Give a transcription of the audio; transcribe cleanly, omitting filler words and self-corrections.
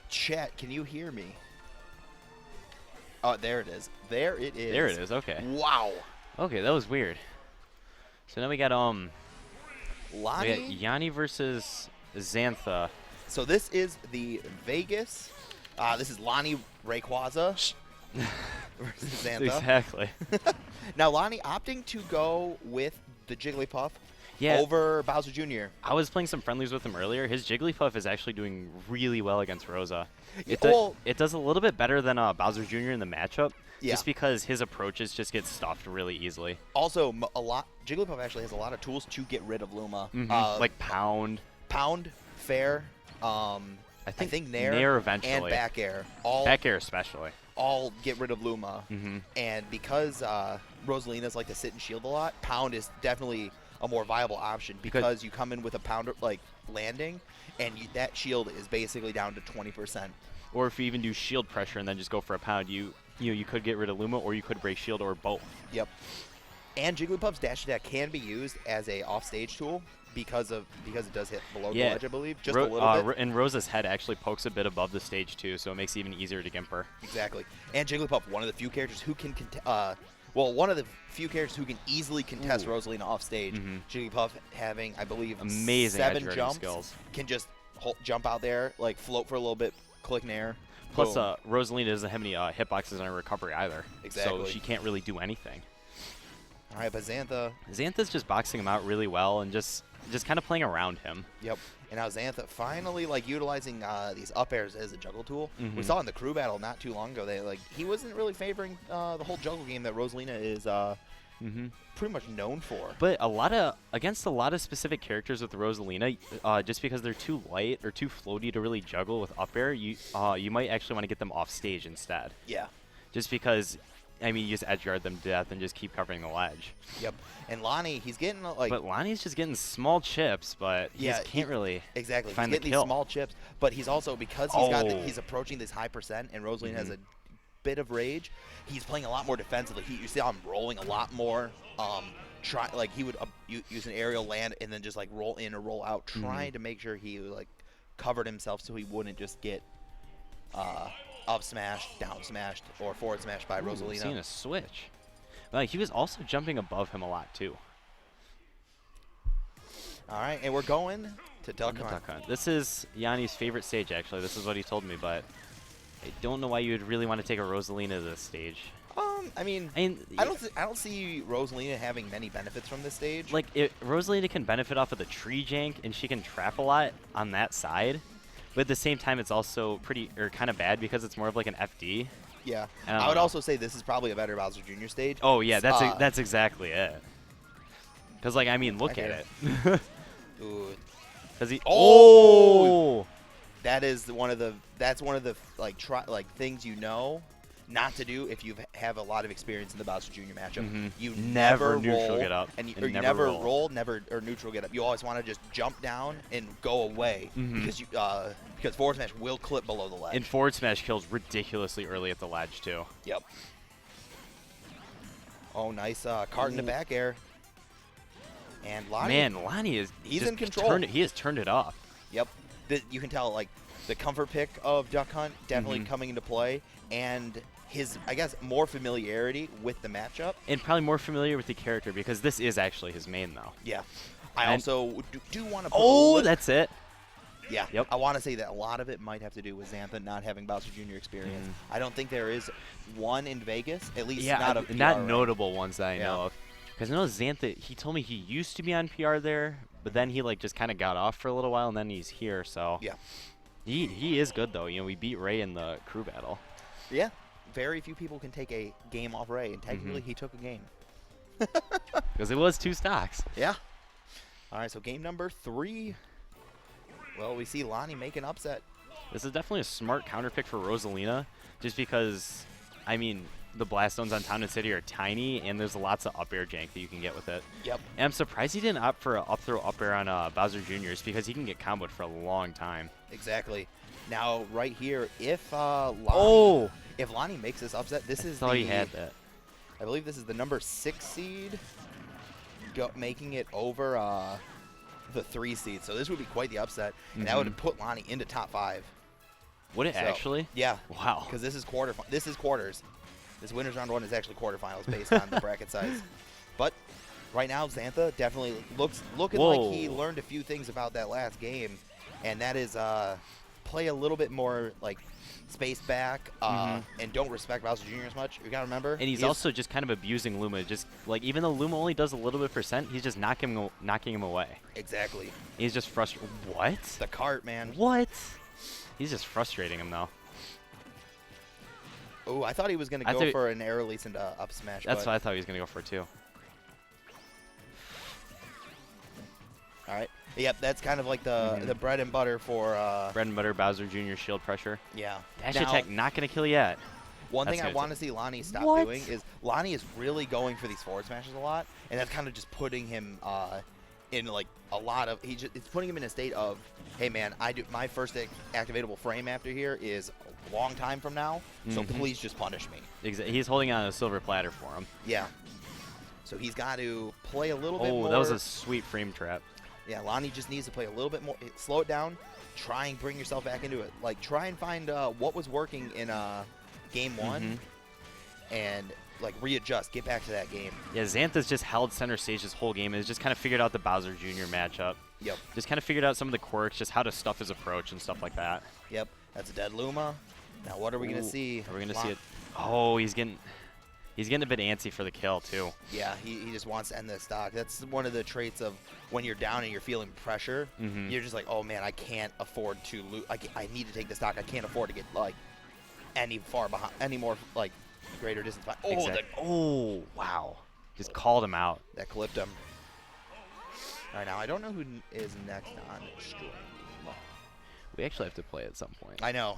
Chat, can you hear me? Oh, there it is. There it is. There it is. Okay. Wow. Okay, that was weird. So now we got LLANY. Yanni versus Xanntha. So this is the Vegas. This is LLANY Rayquaza versus Xanntha. Exactly. Now LLANY opting to go with the Jigglypuff Yeah. over Bowser Jr. I was playing some friendlies with him earlier. His Jigglypuff is actually doing really well against Rosa. It does a little bit better than Bowser Jr. in the matchup, just because his approaches just get stuffed really easily. Also, Jigglypuff actually has a lot of tools to get rid of Luma. Like Pound. Pound, Fair, I think Nair eventually. and Back Air. Back Air especially. All get rid of Luma. And because Rosalina's like to sit and shield a lot, Pound is definitely a more viable option because you come in with a Pounder like landing, and that shield is basically down to 20%. Or if you even do shield pressure and then just go for a Pound, you could get rid of Luma, or you could break shield, or both. Yep. And Jigglypuff's dash attack can be used as a offstage tool because it does hit below the ledge, I believe, just a little bit. And Rosa's head actually pokes a bit above the stage too, so it makes it even easier to gimp her. Exactly. And Jigglypuff, one of the few characters who can one of the few characters who can easily contest Rosalina off stage. Jigglypuff having, I believe, amazing 7 jumps, skills. Can just jump out there, like float for a little bit, click Nair. Plus, Rosalina doesn't have any hitboxes on her recovery either. Exactly. So she can't really do anything. All right, but Xantha's just boxing him out really well and just kind of playing around him. Yep. And now Xanntha finally utilizing these up airs as a juggle tool. We saw in the crew battle not too long ago he wasn't really favoring the whole juggle game that Rosalina is pretty much known for. But against a lot of specific characters with Rosalina, just because they're too light or too floaty to really juggle with up air, you might actually want to get them off stage instead. Yeah. Just because, I mean, you just edge guard them to death and just keep covering the ledge. Yep. And LLANY, he's getting But LLANY's just getting small chips, but he can't really find he's the getting kill. these small chips, but he's also, because he's approaching this high percent, and Rosalina has a bit of rage, he's playing a lot more defensively. You see him rolling a lot more. He would use an aerial land and then just roll in or roll out, trying to make sure he covered himself so he wouldn't just get up smashed, down smashed, or forward smashed by Rosalina. Seeing a switch. He was also jumping above him a lot too. All right, and we're going to Duck Hunt. This is Yanni's favorite stage, actually. This is what he told me, but I don't know why you would really want to take a Rosalina to this stage. I don't see Rosalina having many benefits from this stage. Rosalina can benefit off of the tree jank, and she can trap a lot on that side. But at the same time, it's also kind of bad because it's more of like an FD. Yeah, I would also say this is probably a better Bowser Jr. stage. Oh yeah, that's exactly it. Because look at it. Ooh. That's one of the things not to do if you have a lot of experience in the Bowser Jr. matchup. You never neutral roll, get up, or you never roll, or neutral get up. You always want to just jump down and go away because forward smash will clip below the ledge. And forward smash kills ridiculously early at the ledge too. Yep. Oh, nice cart in the back air. And LLANY he's in control. He has turned it off. Yep. You can tell the comfort pick of Duck Hunt definitely coming into play, and his, I guess, more familiarity with the matchup. And probably more familiar with the character because this is actually his main, though. Yeah. I also do want to that's it. Yeah. Yep. I want to say that a lot of it might have to do with Xanntha not having Bowser Jr. experience. I don't think there is one in Vegas, at least not notable ones that I know of. Because I know Xanntha, he told me he used to be on PR there, but then he just kind of got off for a little while, and then he's here, so. Yeah. He is good, though. We beat Ray in the crew battle. Yeah. Very few people can take a game off Ray, and technically he took a game. Because it was 2 stocks. Yeah. All right, so game number 3. Well, we see LLANY make an upset. This is definitely a smart counter pick for Rosalina, just because, the blast zones on Town and City are tiny, and there's lots of up air jank that you can get with it. Yep. And I'm surprised he didn't opt for a up throw up air on Bowser Jr. because he can get comboed for a long time. Exactly. Now, right here, if LLANY makes this upset, he had that. I believe this is the number 6 seed, making it over the 3 seed. So this would be quite the upset, and that would put LLANY into top 5. Would it actually? Yeah. Wow. Because this is quarters. This Winners Round 1 is actually quarterfinals based on the bracket size. But right now, Xanntha definitely looking like he learned a few things about that last game, and that is play a little bit more like space back and don't respect Bowser Jr. as much. You gotta remember. And he's also just kind of abusing Luma. Just like even though Luma only does a little bit %, he's just knocking him away. Exactly. He's just frustrated. What? The cart, man. What? He's just frustrating him though. Oh, I thought he was gonna go for an air release into up smash. That's what I thought he was gonna go for too. All right. Yep, that's kind of like the bread and butter for bread and butter Bowser Jr. shield pressure. Yeah. Dash attack not gonna kill yet. One thing I want to see LLANY stop doing is LLANY is really going for these forward smashes a lot, and that's kind of just putting him in like a lot of it's putting him in a state of, hey man, my first activatable frame after here is a long time from now, so please just punish me. Exactly. He's holding on a silver platter for him. Yeah. So he's got to play a little bit more. Oh, that was a sweet frame trap. Yeah, LLANY just needs to play a little bit more, slow it down, try and bring yourself back into it. Like, try and find what was working in game 1 and, like, readjust, get back to that game. Yeah, Xantha's just held center stage this whole game and has just kind of figured out the Bowser Jr. matchup. Yep. Just kind of figured out some of the quirks, just how to stuff his approach and stuff like that. Yep. That's a dead Luma. Now, what are we going to see? Are we going to see it? Oh, he's getting a bit antsy for the kill, too. Yeah, he just wants to end the stock. That's one of the traits of when you're down and you're feeling pressure. You're just like, oh, man, I can't afford to lose. I need to take the stock. I can't afford to get, like, any more, like, greater distance. Oh, wow. Just called him out. That clipped him. All right, now, I don't know who is next on stream. We actually have to play at some point. I know.